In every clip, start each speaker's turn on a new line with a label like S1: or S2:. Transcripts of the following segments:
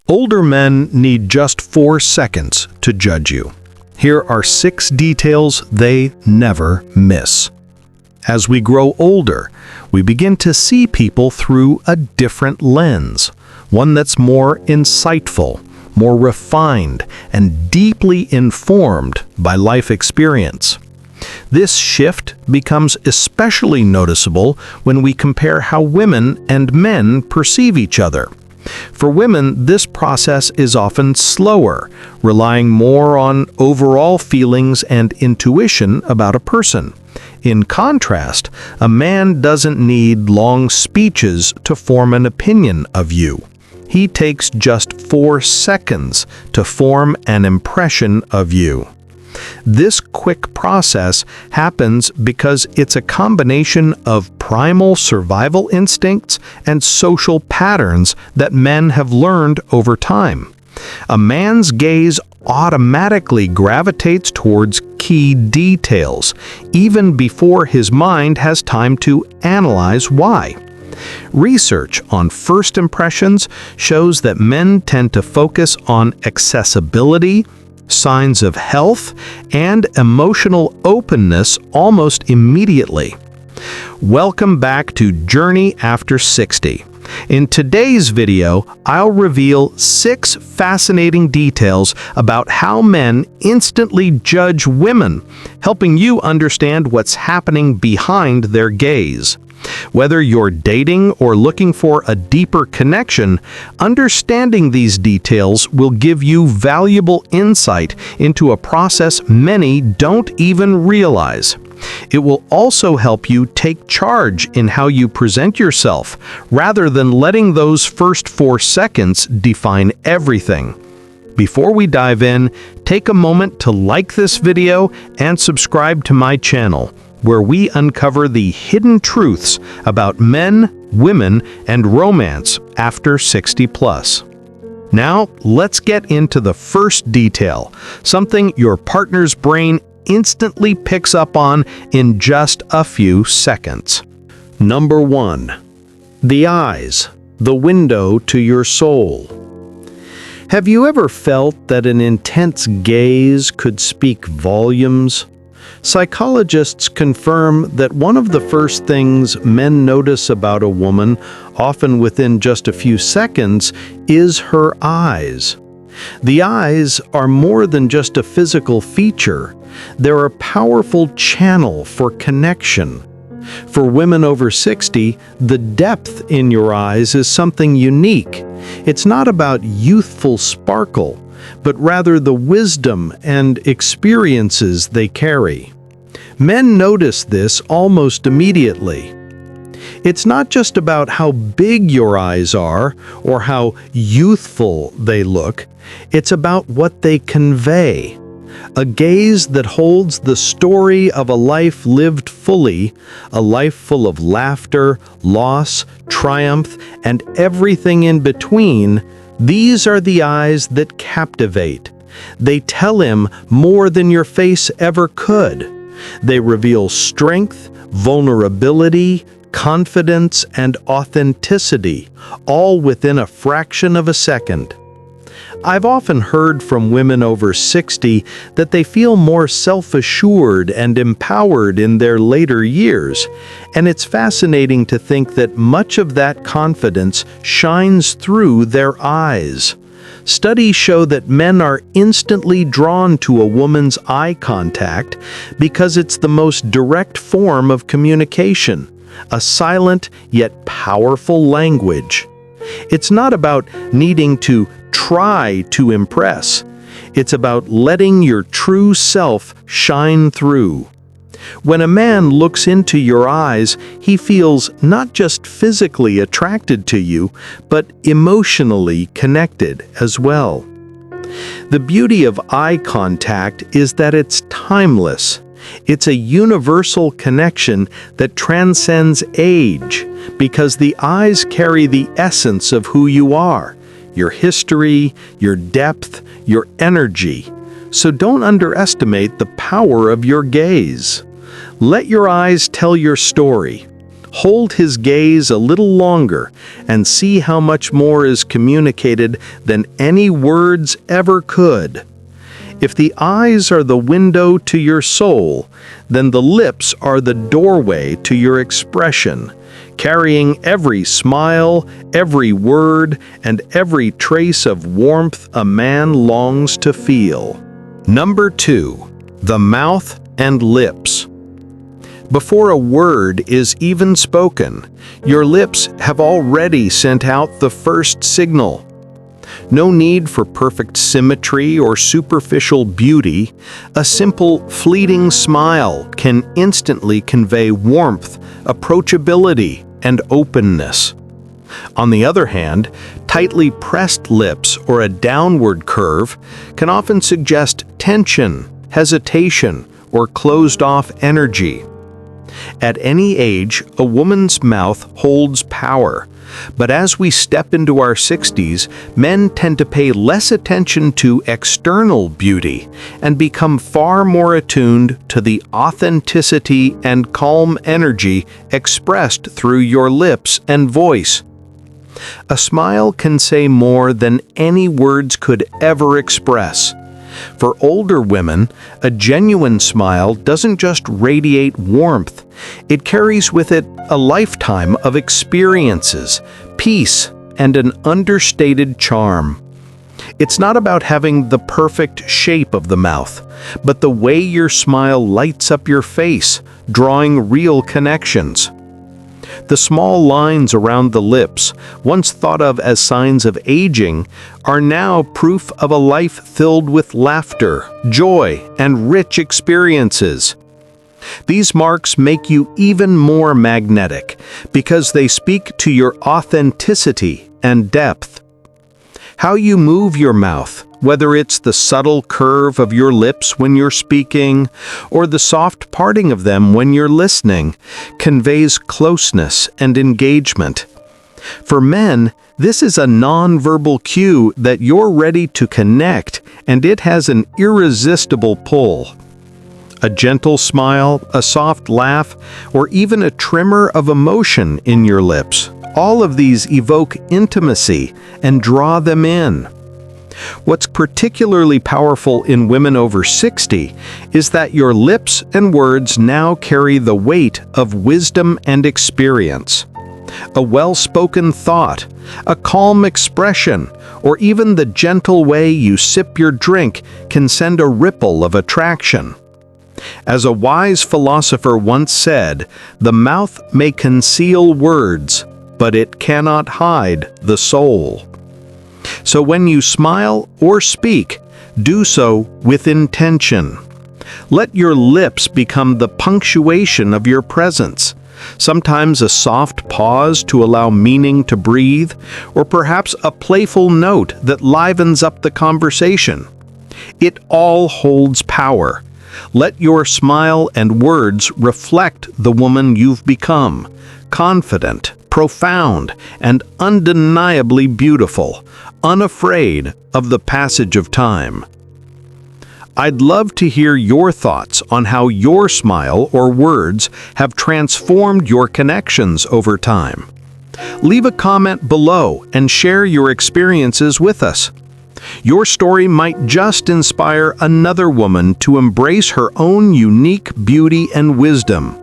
S1: Older men need just 4 seconds to judge you. Here are 6 details they never miss. As we grow older, we begin to see people through a different lens, one that's more insightful, more refined, and deeply informed by life experience. This shift becomes especially noticeable when we compare how women and men perceive each other. For women, this process is often slower, relying more on overall feelings and intuition about a person. In contrast, a man doesn't need long speeches to form an opinion of you. He takes just 4 seconds to form an impression of you. This quick process happens because it's a combination of primal survival instincts and social patterns that men have learned over time. A man's gaze automatically gravitates towards key details, even before his mind has time to analyze why. Research on first impressions shows that men tend to focus on accessibility, signs of health, and emotional openness almost immediately. Welcome back to Journey After 60. In today's video, I'll reveal 6 fascinating details about how men instantly judge women, helping you understand what's happening behind their gaze. Whether you're dating or looking for a deeper connection, understanding these details will give you valuable insight into a process many don't even realize. It will also help you take charge in how you present yourself, rather than letting those first 4 seconds define everything. Before we dive in, take a moment to like this video and subscribe to my channel, where we uncover the hidden truths about men, women, and romance after 60 plus. Now, let's get into the first detail, something your partner's brain instantly picks up on in just a few seconds. Number 1. The eyes, the window to your soul. Have you ever felt that an intense gaze could speak volumes? Psychologists confirm that one of the first things men notice about a woman, often within just a few seconds, is her eyes. The eyes are more than just a physical feature. They're a powerful channel for connection. For women over 60, the depth in your eyes is something unique. It's not about youthful sparkle, but rather the wisdom and experiences they carry. Men notice this almost immediately. It's not just about how big your eyes are or how youthful they look. It's about what they convey. A gaze that holds the story of a life lived fully, a life full of laughter, loss, triumph, and everything in between. These are the eyes that captivate. They tell him more than your face ever could. They reveal strength, vulnerability, confidence, and authenticity, all within a fraction of a second. I've often heard from women over 60 that they feel more self-assured and empowered in their later years, and it's fascinating to think that much of that confidence shines through their eyes. Studies show that men are instantly drawn to a woman's eye contact because it's the most direct form of communication, a silent yet powerful language. It's not about needing to try to impress. It's about letting your true self shine through. When a man looks into your eyes, he feels not just physically attracted to you, but emotionally connected as well. The beauty of eye contact is that it's timeless. It's a universal connection that transcends age, because the eyes carry the essence of who you are, your history, your depth, your energy. So don't underestimate the power of your gaze. Let your eyes tell your story. Hold his gaze a little longer and see how much more is communicated than any words ever could. If the eyes are the window to your soul, then the lips are the doorway to your expression, carrying every smile, every word, and every trace of warmth a man longs to feel. Number 2. The mouth and lips. Before a word is even spoken, your lips have already sent out the first signal. No need for perfect symmetry or superficial beauty. A simple, fleeting smile can instantly convey warmth, approachability, and openness. On the other hand, tightly pressed lips or a downward curve can often suggest tension, hesitation, or closed-off energy. At any age, a woman's mouth holds power, but as we step into our 60s, men tend to pay less attention to external beauty and become far more attuned to the authenticity and calm energy expressed through your lips and voice. A smile can say more than any words could ever express. For older women, a genuine smile doesn't just radiate warmth, it carries with it a lifetime of experiences, peace, and an understated charm. It's not about having the perfect shape of the mouth, but the way your smile lights up your face, drawing real connections. The small lines around the lips, once thought of as signs of aging, are now proof of a life filled with laughter, joy, and rich experiences. These marks make you even more magnetic because they speak to your authenticity and depth. How you move your mouth, whether it's the subtle curve of your lips when you're speaking or the soft parting of them when you're listening, conveys closeness and engagement. For men, this is a nonverbal cue that you're ready to connect, and it has an irresistible pull. A gentle smile, a soft laugh, or even a tremor of emotion in your lips, all of these evoke intimacy and draw them in. What's particularly powerful in women over 60 is that your lips and words now carry the weight of wisdom and experience. A well-spoken thought, a calm expression, or even the gentle way you sip your drink can send a ripple of attraction. As a wise philosopher once said, the mouth may conceal words, but it cannot hide the soul. So when you smile or speak, do so with intention. Let your lips become the punctuation of your presence, sometimes a soft pause to allow meaning to breathe, or perhaps a playful note that livens up the conversation. It all holds power. Let your smile and words reflect the woman you've become, confident, profound, and undeniably beautiful, unafraid of the passage of time. I'd love to hear your thoughts on how your smile or words have transformed your connections over time. Leave a comment below and share your experiences with us. Your story might just inspire another woman to embrace her own unique beauty and wisdom.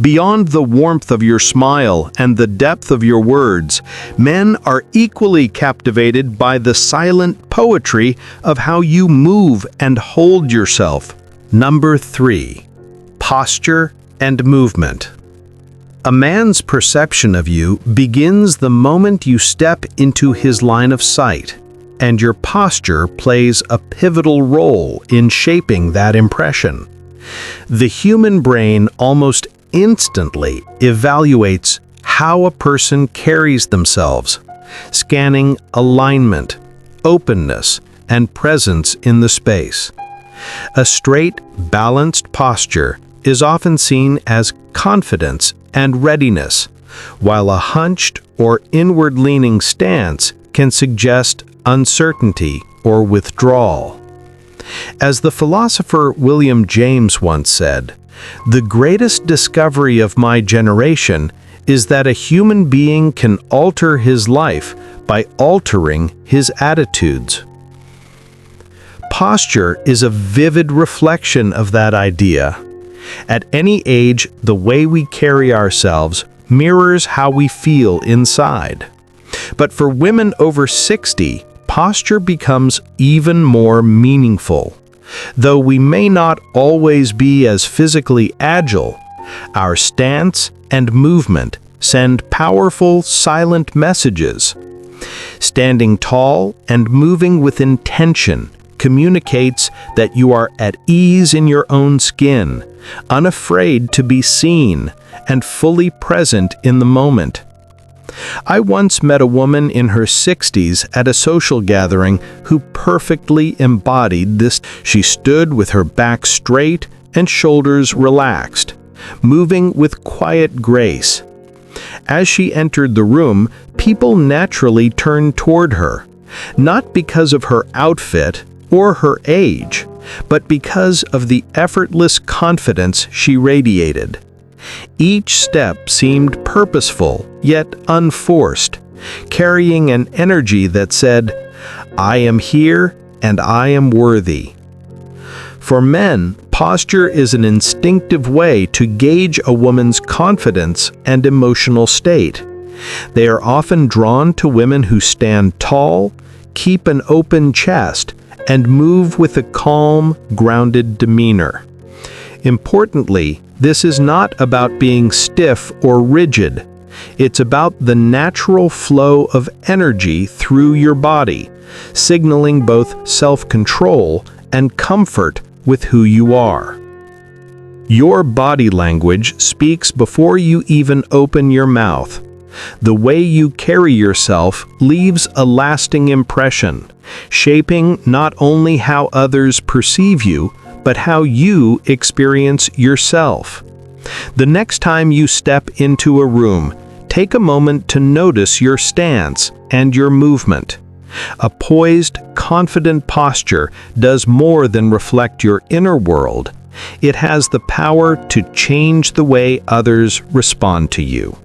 S1: Beyond the warmth of your smile and the depth of your words, men are equally captivated by the silent poetry of how you move and hold yourself. Number 3. Posture and movement. A man's perception of you begins the moment you step into his line of sight, and your posture plays a pivotal role in shaping that impression. The human brain almost instantly evaluates how a person carries themselves, scanning alignment, openness, and presence in the space. A straight, balanced posture is often seen as confidence and readiness, while a hunched or inward-leaning stance can suggest uncertainty or withdrawal. As the philosopher William James once said, The greatest discovery of my generation is that a human being can alter his life by altering his attitudes. Posture is a vivid reflection of that idea. At any age, the way we carry ourselves mirrors how we feel inside. But for women over 60, posture becomes even more meaningful. Though we may not always be as physically agile, our stance and movement send powerful, silent messages. Standing tall and moving with intention communicates that you are at ease in your own skin, unafraid to be seen, and fully present in the moment. I once met a woman in her 60s at a social gathering who perfectly embodied this. She stood with her back straight and shoulders relaxed, moving with quiet grace. As she entered the room, people naturally turned toward her, not because of her outfit or her age, but because of the effortless confidence she radiated. Each step seemed purposeful, yet unforced, carrying an energy that said, "I am here and I am worthy." For men, posture is an instinctive way to gauge a woman's confidence and emotional state. They are often drawn to women who stand tall, keep an open chest, and move with a calm, grounded demeanor. Importantly, this is not about being stiff or rigid. It's about the natural flow of energy through your body, signaling both self-control and comfort with who you are. Your body language speaks before you even open your mouth. The way you carry yourself leaves a lasting impression, shaping not only how others perceive you, but how you experience yourself. The next time you step into a room, take a moment to notice your stance and your movement. A poised, confident posture does more than reflect your inner world. It has the power to change the way others respond to you.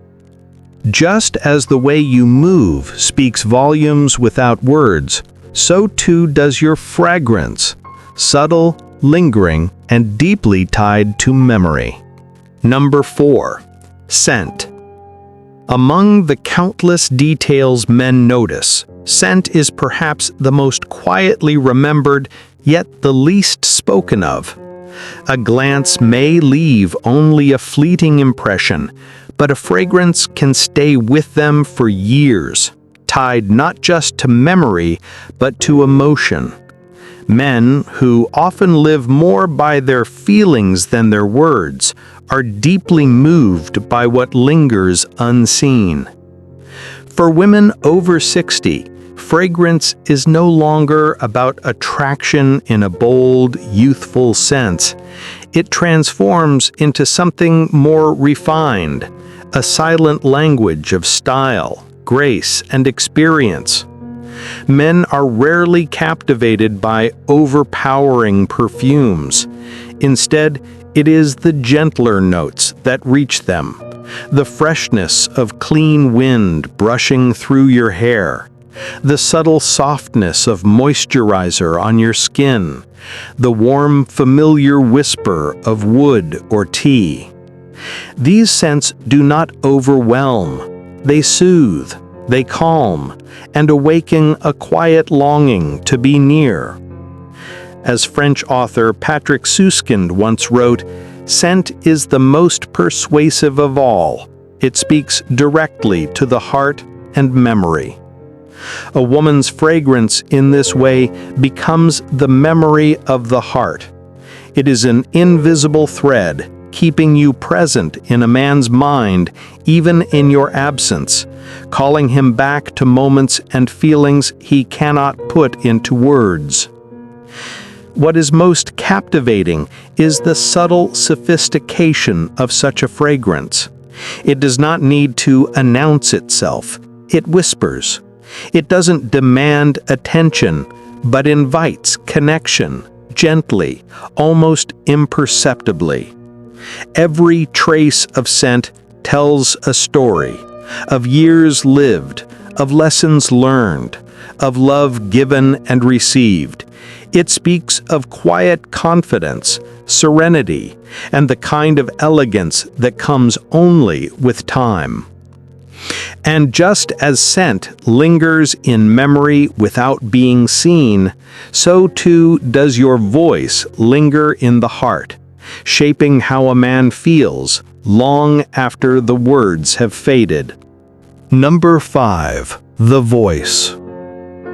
S1: Just as the way you move speaks volumes without words, so too does your fragrance, subtle, lingering, and deeply tied to memory. Number 4. Scent. Among the countless details men notice, scent is perhaps the most quietly remembered, yet the least spoken of. A glance may leave only a fleeting impression, but a fragrance can stay with them for years, tied not just to memory, but to emotion. Men, who often live more by their feelings than their words, are deeply moved by what lingers unseen. For women over 60, fragrance is no longer about attraction in a bold, youthful sense. It transforms into something more refined, a silent language of style, grace, and experience. Men are rarely captivated by overpowering perfumes. Instead, it is the gentler notes that reach them, the freshness of clean wind brushing through your hair, the subtle softness of moisturizer on your skin, the warm, familiar whisper of wood or tea. These scents do not overwhelm, they soothe, they calm, and awaken a quiet longing to be near. As French author Patrick Suskind once wrote, "Scent is the most persuasive of all. It speaks directly to the heart and memory." A woman's fragrance in this way becomes the memory of the heart. It is an invisible thread, keeping you present in a man's mind even in your absence, calling him back to moments and feelings he cannot put into words. What is most captivating is the subtle sophistication of such a fragrance. It does not need to announce itself. It whispers. It doesn't demand attention, but invites connection, gently, almost imperceptibly. Every trace of scent tells a story of years lived, of lessons learned, of love given and received. It speaks of quiet confidence, serenity, and the kind of elegance that comes only with time. And just as scent lingers in memory without being seen, so too does your voice linger in the heart, shaping how a man feels long after the words have faded. Number 5. The voice.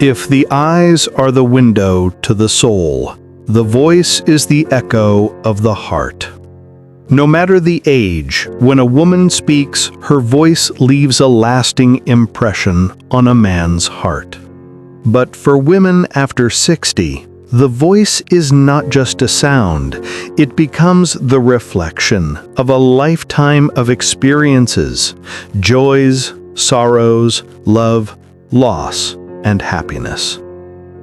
S1: If the eyes are the window to the soul, the voice is the echo of the heart. No matter the age, when a woman speaks, her voice leaves a lasting impression on a man's heart. But for women after 60, the voice is not just a sound, it becomes the reflection of a lifetime of experiences, joys, sorrows, love, loss, and happiness.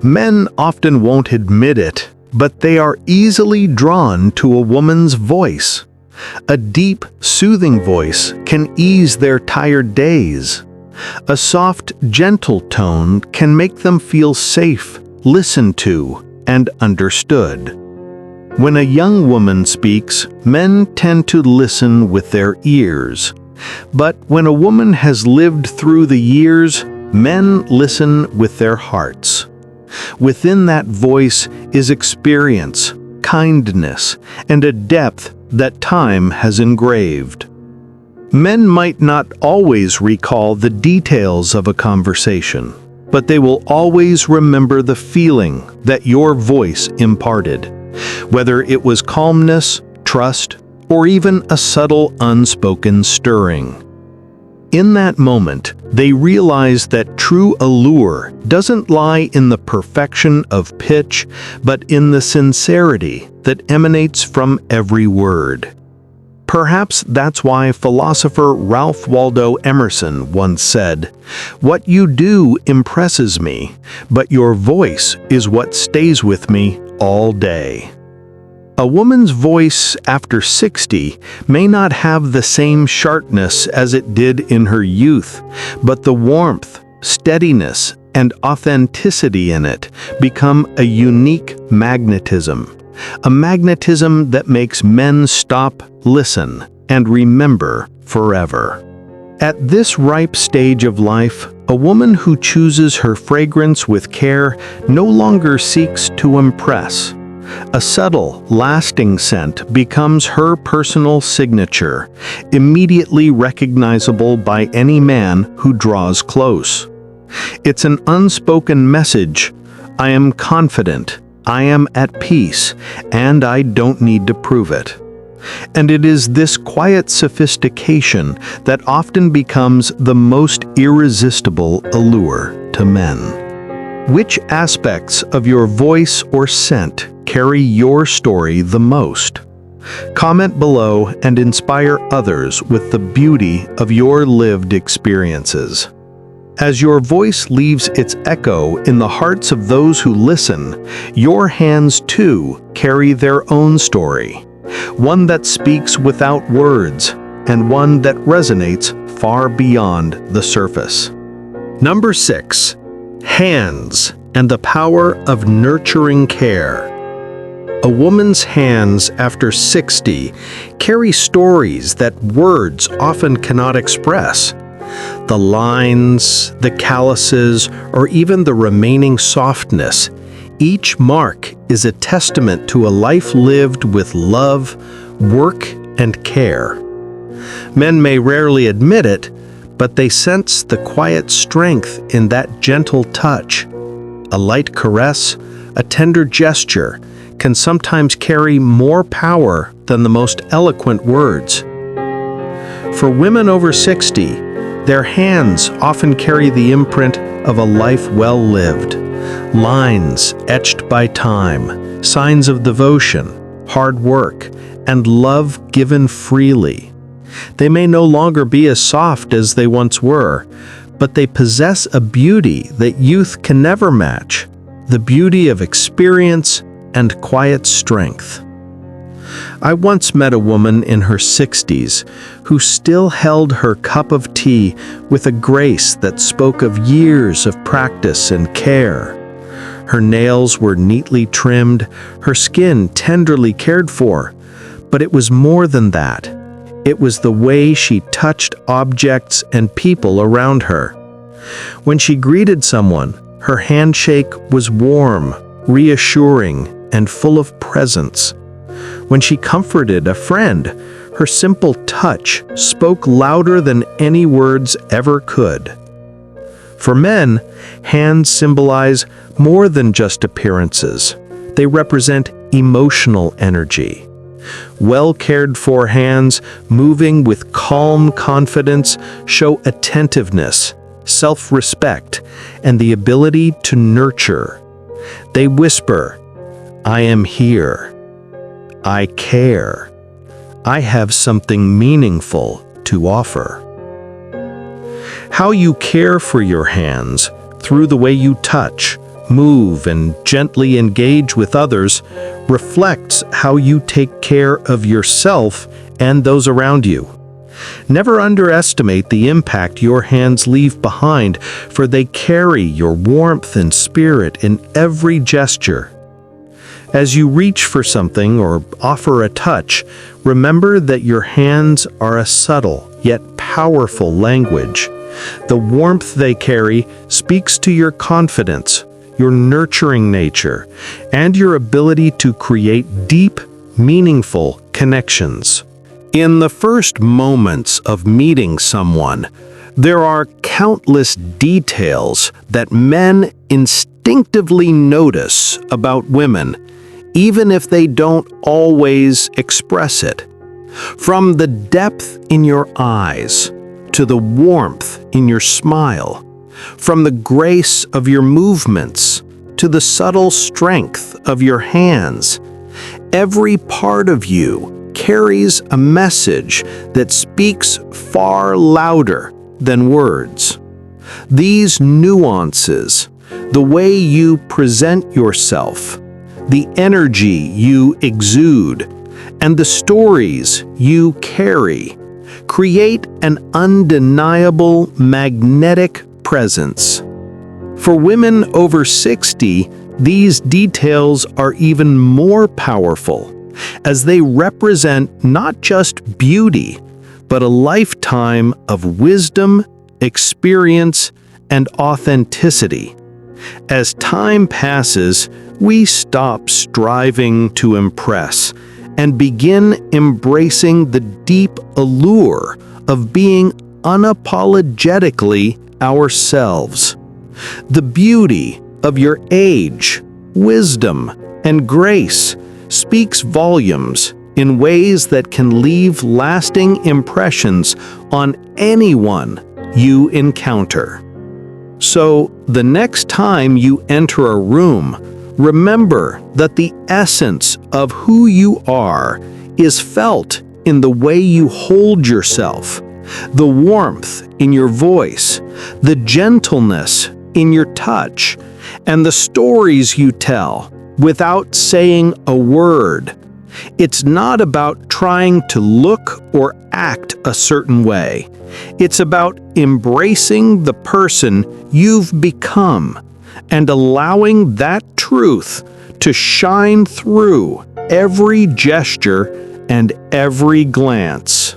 S1: Men often won't admit it, but they are easily drawn to a woman's voice. A deep, soothing voice can ease their tired days. A soft, gentle tone can make them feel safe, listened to, and understood. When a young woman speaks, men tend to listen with their ears. But when a woman has lived through the years, men listen with their hearts. Within that voice is experience, kindness, and a depth that time has engraved. Men might not always recall the details of a conversation, but they will always remember the feeling that your voice imparted, whether it was calmness, trust, or even a subtle unspoken stirring. In that moment, they realize that true allure doesn't lie in the perfection of pitch, but in the sincerity that emanates from every word. Perhaps that's why philosopher Ralph Waldo Emerson once said, "What you do impresses me, but your voice is what stays with me all day." A woman's voice after 60 may not have the same sharpness as it did in her youth, but the warmth, steadiness, and authenticity in it become a unique magnetism. A magnetism that makes men stop, listen, and remember forever. At this ripe stage of life, a woman who chooses her fragrance with care no longer seeks to impress. A subtle, lasting scent becomes her personal signature, immediately recognizable by any man who draws close. It's an unspoken message: I am confident, I am at peace, and I don't need to prove it. And it is this quiet sophistication that often becomes the most irresistible allure to men. Which aspects of your voice or scent carry your story the most? Comment below and inspire others with the beauty of your lived experiences. As your voice leaves its echo in the hearts of those who listen, your hands too carry their own story, one that speaks without words and one that resonates far beyond the surface. Number 6. Hands and the power of nurturing care. A woman's hands after 60 carry stories that words often cannot express. The lines, the calluses, or even the remaining softness, each mark is a testament to a life lived with love, work, and care. Men may rarely admit it, but they sense the quiet strength in that gentle touch. A light caress, a tender gesture, can sometimes carry more power than the most eloquent words. For women over 60, their hands often carry the imprint of a life well lived. Lines etched by time, signs of devotion, hard work, and love given freely. They may no longer be as soft as they once were, but they possess a beauty that youth can never match, the beauty of experience and quiet strength. I once met a woman in her 60s who still held her cup of tea with a grace that spoke of years of practice and care. Her nails were neatly trimmed, her skin tenderly cared for, but it was more than that. It was the way she touched objects and people around her. When she greeted someone, her handshake was warm, reassuring, and full of presence. When she comforted a friend, her simple touch spoke louder than any words ever could. For men, hands symbolize more than just appearances. They represent emotional energy. Well-cared-for hands, moving with calm confidence, show attentiveness, self-respect, and the ability to nurture. They whisper, "I am here. I care. I have something meaningful to offer." How you care for your hands through the way you touch, move, and gently engage with others reflects how you take care of yourself and those around you. Never underestimate the impact your hands leave behind, for they carry your warmth and spirit in every gesture. As you reach for something or offer a touch, remember that your hands are a subtle yet powerful language. The warmth they carry speaks to your confidence, your nurturing nature, and your ability to create deep, meaningful connections. In the first moments of meeting someone, there are countless details that men instinctively notice about women, even if they don't always express it. From the depth in your eyes to the warmth in your smile, from the grace of your movements to the subtle strength of your hands, every part of you carries a message that speaks far louder than words. These nuances, the way you present yourself, the energy you exude, and the stories you carry, create an undeniable magnetic presence. For women over 60, these details are even more powerful, as they represent not just beauty, but a lifetime of wisdom, experience, and authenticity. As time passes, we stop striving to impress and begin embracing the deep allure of being unapologetically ourselves. The beauty of your age, wisdom, and grace speaks volumes in ways that can leave lasting impressions on anyone you encounter. So, the next time you enter a room, remember that the essence of who you are is felt in the way you hold yourself, the warmth in your voice, the gentleness in your touch, and the stories you tell without saying a word. It's not about trying to look or act a certain way. It's about embracing the person you've become and allowing that truth to shine through every gesture and every glance.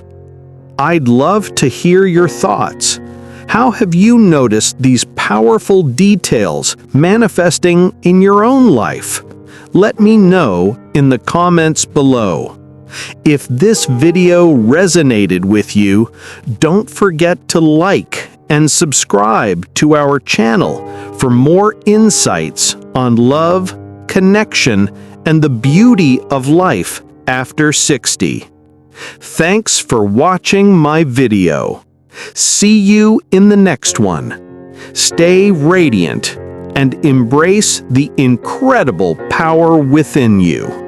S1: I'd love to hear your thoughts. How have you noticed these powerful details manifesting in your own life? Let me know in the comments below. If this video resonated with you, don't forget to like and subscribe to our channel for more insights on love, connection, and the beauty of life after 60. Thanks for watching my video. See you in the next one. Stay radiant and embrace the incredible power within you.